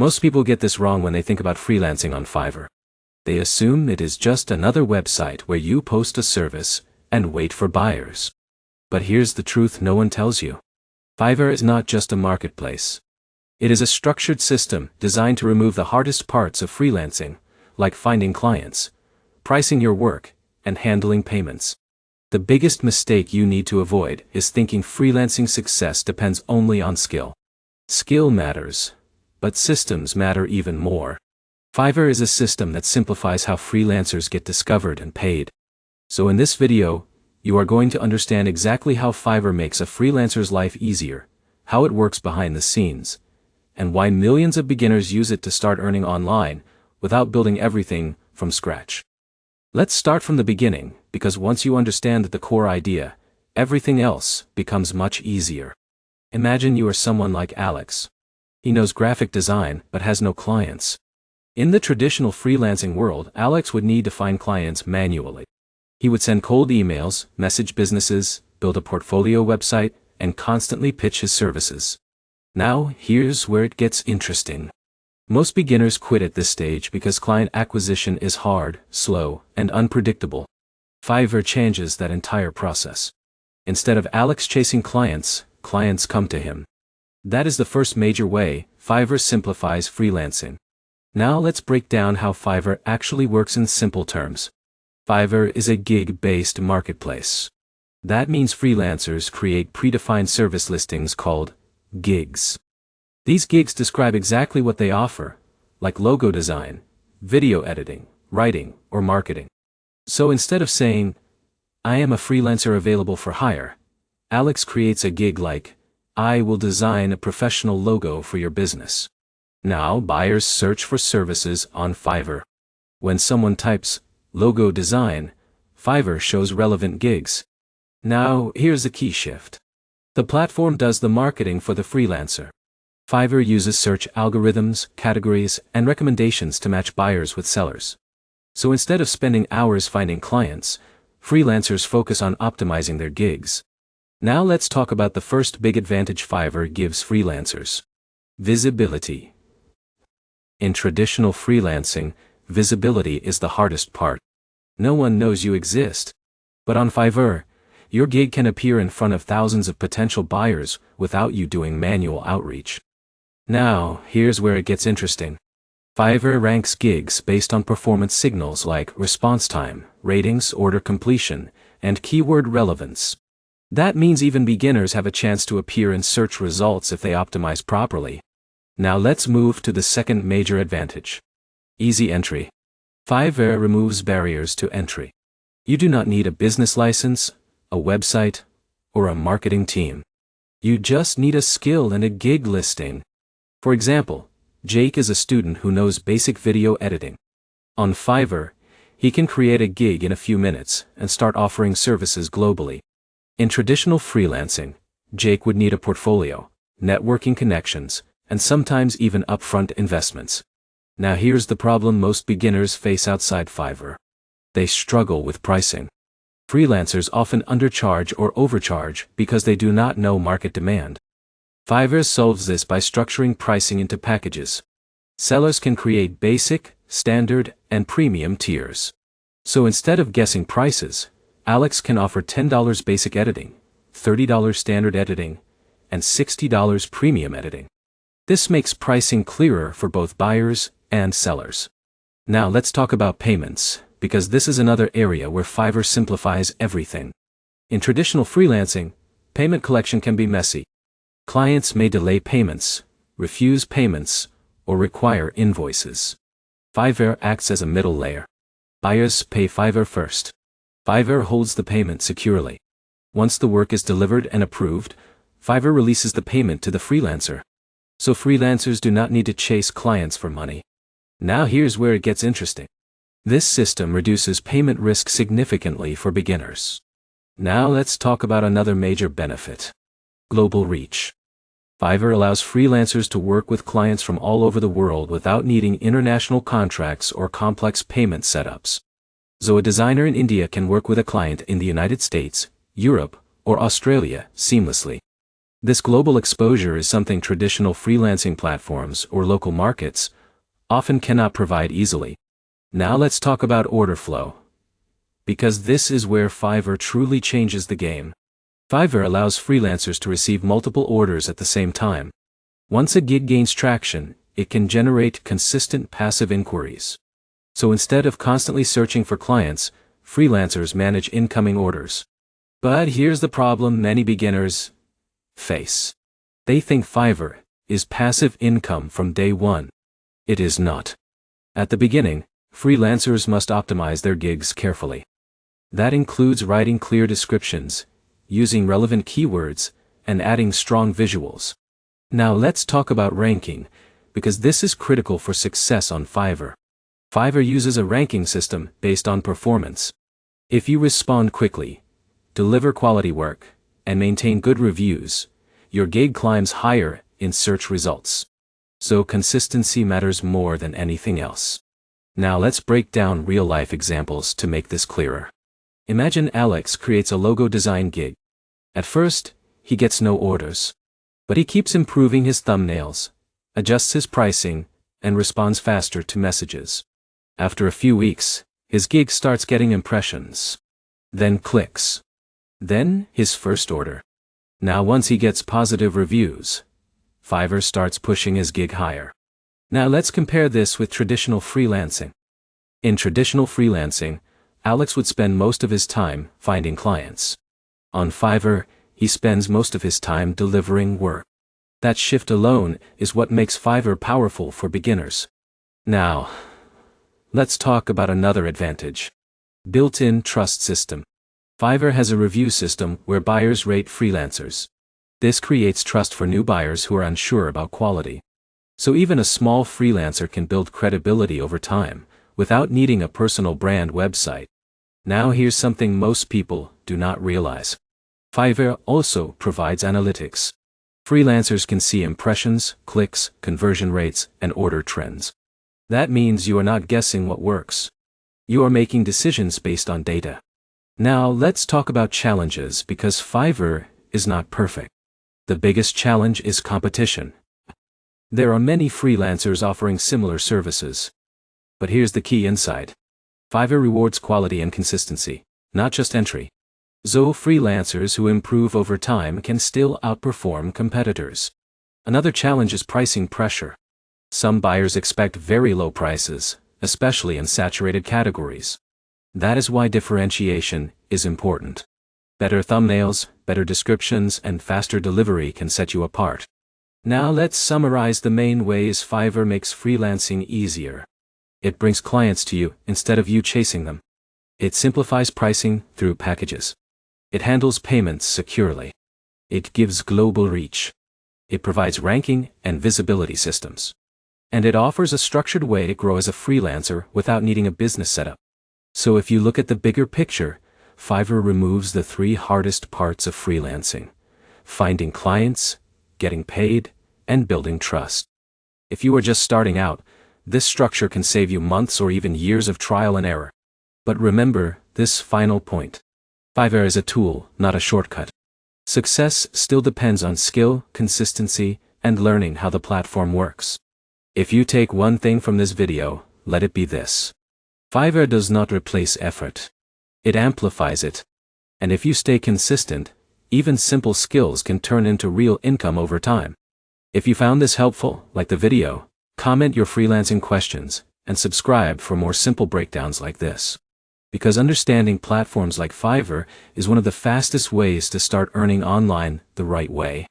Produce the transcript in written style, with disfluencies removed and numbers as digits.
Most people get this wrong when they think about freelancing on Fiverr. They assume it is just another website where you post a service and wait for buyers. But here's the truth no one tells you. Fiverr is not just a marketplace. It is a structured system designed to remove the hardest parts of freelancing, like finding clients, pricing your work, and handling payments. The biggest mistake you need to avoid is thinking freelancing success depends only on skill. Skill matters, but systems matter even more. Fiverr is a system that simplifies how freelancers get discovered and paid. So in this video, you are going to understand exactly how Fiverr makes a freelancer's life easier, how it works behind the scenes, and why millions of beginners use it to start earning online without building everything from scratch. Let's start from the beginning, because once you understand the core idea, everything else becomes much easier. Imagine you are someone like Alex. He knows graphic design but has no clients. In the traditional freelancing world, Alex would need to find clients manually. He would send cold emails, message businesses, build a portfolio website, and constantly pitch his services. Now, here's where it gets interesting. Most beginners quit at this stage because client acquisition is hard, slow, and unpredictable. Fiverr changes that entire process. Instead of Alex chasing clients, clients come to him. That is the first major way Fiverr simplifies freelancing. Now let's break down how Fiverr actually works in simple terms. Fiverr is a gig-based marketplace. That means freelancers create predefined service listings called gigs. These gigs describe exactly what they offer, like logo design, video editing, writing, or marketing. So instead of saying, "I am a freelancer available for hire," Alex creates a gig like, "I will design a professional logo for your business." Now buyers search for services on Fiverr. When someone types logo design, Fiverr shows relevant gigs. Now here's the key shift. The platform does the marketing for the freelancer. Fiverr uses search algorithms, categories, and recommendations to match buyers with sellers. So instead of spending hours finding clients, freelancers focus on optimizing their gigs. Now let's talk about the first big advantage Fiverr gives freelancers. Visibility. In traditional freelancing, visibility is the hardest part. No one knows you exist. But on Fiverr, your gig can appear in front of thousands of potential buyers without you doing manual outreach. Now, here's where it gets interesting. Fiverr ranks gigs based on performance signals like response time, ratings, order completion, and keyword relevance. That means even beginners have a chance to appear in search results if they optimize properly. Now let's move to the second major advantage. Easy entry. Fiverr removes barriers to entry. You do not need a business license, a website, or a marketing team. You just need a skill and a gig listing. For example, Jake is a student who knows basic video editing. On Fiverr, he can create a gig in a few minutes and start offering services globally. In traditional freelancing, Jake would need a portfolio, networking connections, and sometimes even upfront investments. Now here's the problem most beginners face outside Fiverr. They struggle with pricing. Freelancers often undercharge or overcharge because they do not know market demand. Fiverr solves this by structuring pricing into packages. Sellers can create basic, standard, and premium tiers. So instead of guessing prices, Alex can offer $10 basic editing, $30 standard editing, and $60 premium editing. This makes pricing clearer for both buyers and sellers. Now let's talk about payments, because this is another area where Fiverr simplifies everything. In traditional freelancing, payment collection can be messy. Clients may delay payments, refuse payments, or require invoices. Fiverr acts as a middle layer. Buyers pay Fiverr first. Fiverr holds the payment securely. Once the work is delivered and approved, Fiverr releases the payment to the freelancer. So freelancers do not need to chase clients for money. Now here's where it gets interesting. This system reduces payment risk significantly for beginners. Now let's talk about another major benefit. Global reach. Fiverr allows freelancers to work with clients from all over the world without needing international contracts or complex payment setups. So a designer in India can work with a client in the United States, Europe, or Australia seamlessly. This global exposure is something traditional freelancing platforms or local markets often cannot provide easily. Now let's talk about order flow, because this is where Fiverr truly changes the game. Fiverr allows freelancers to receive multiple orders at the same time. Once a gig gains traction, it can generate consistent passive inquiries. So instead of constantly searching for clients, freelancers manage incoming orders. But here's the problem many beginners face. They think Fiverr is passive income from day one. It is not. At the beginning, freelancers must optimize their gigs carefully. That includes writing clear descriptions, using relevant keywords, and adding strong visuals. Now let's talk about ranking, because this is critical for success on Fiverr. Fiverr uses a ranking system based on performance. If you respond quickly, deliver quality work, and maintain good reviews, your gig climbs higher in search results. So consistency matters more than anything else. Now let's break down real-life examples to make this clearer. Imagine Alex creates a logo design gig. At first, he gets no orders. But he keeps improving his thumbnails, adjusts his pricing, and responds faster to messages. After a few weeks, his gig starts getting impressions. Then clicks. Then his first order. Now once he gets positive reviews, Fiverr starts pushing his gig higher. Now let's compare this with traditional freelancing. In traditional freelancing, Alex would spend most of his time finding clients. On Fiverr, he spends most of his time delivering work. That shift alone is what makes Fiverr powerful for beginners. Now, let's talk about another advantage. Built-in trust system. Fiverr has a review system where buyers rate freelancers. This creates trust for new buyers who are unsure about quality. So even a small freelancer can build credibility over time, without needing a personal brand website. Now here's something most people do not realize. Fiverr also provides analytics. Freelancers can see impressions, clicks, conversion rates, and order trends. That means you are not guessing what works. You are making decisions based on data. Now let's talk about challenges, because Fiverr is not perfect. The biggest challenge is competition. There are many freelancers offering similar services. But here's the key insight. Fiverr rewards quality and consistency, not just entry. So freelancers who improve over time can still outperform competitors. Another challenge is pricing pressure. Some buyers expect very low prices, especially in saturated categories. That is why differentiation is important. Better thumbnails, better descriptions, and faster delivery can set you apart. Now let's summarize the main ways Fiverr makes freelancing easier. It brings clients to you instead of you chasing them. It simplifies pricing through packages. It handles payments securely. It gives global reach. It provides ranking and visibility systems. And it offers a structured way to grow as a freelancer without needing a business setup. So if you look at the bigger picture, Fiverr removes the three hardest parts of freelancing: finding clients, getting paid, and building trust. If you are just starting out, this structure can save you months or even years of trial and error. But remember this final point. Fiverr is a tool, not a shortcut. Success still depends on skill, consistency, and learning how the platform works. If you take one thing from this video, let it be this. Fiverr does not replace effort. It amplifies it. And if you stay consistent, even simple skills can turn into real income over time. If you found this helpful, like the video, comment your freelancing questions, and subscribe for more simple breakdowns like this. Because understanding platforms like Fiverr is one of the fastest ways to start earning online the right way.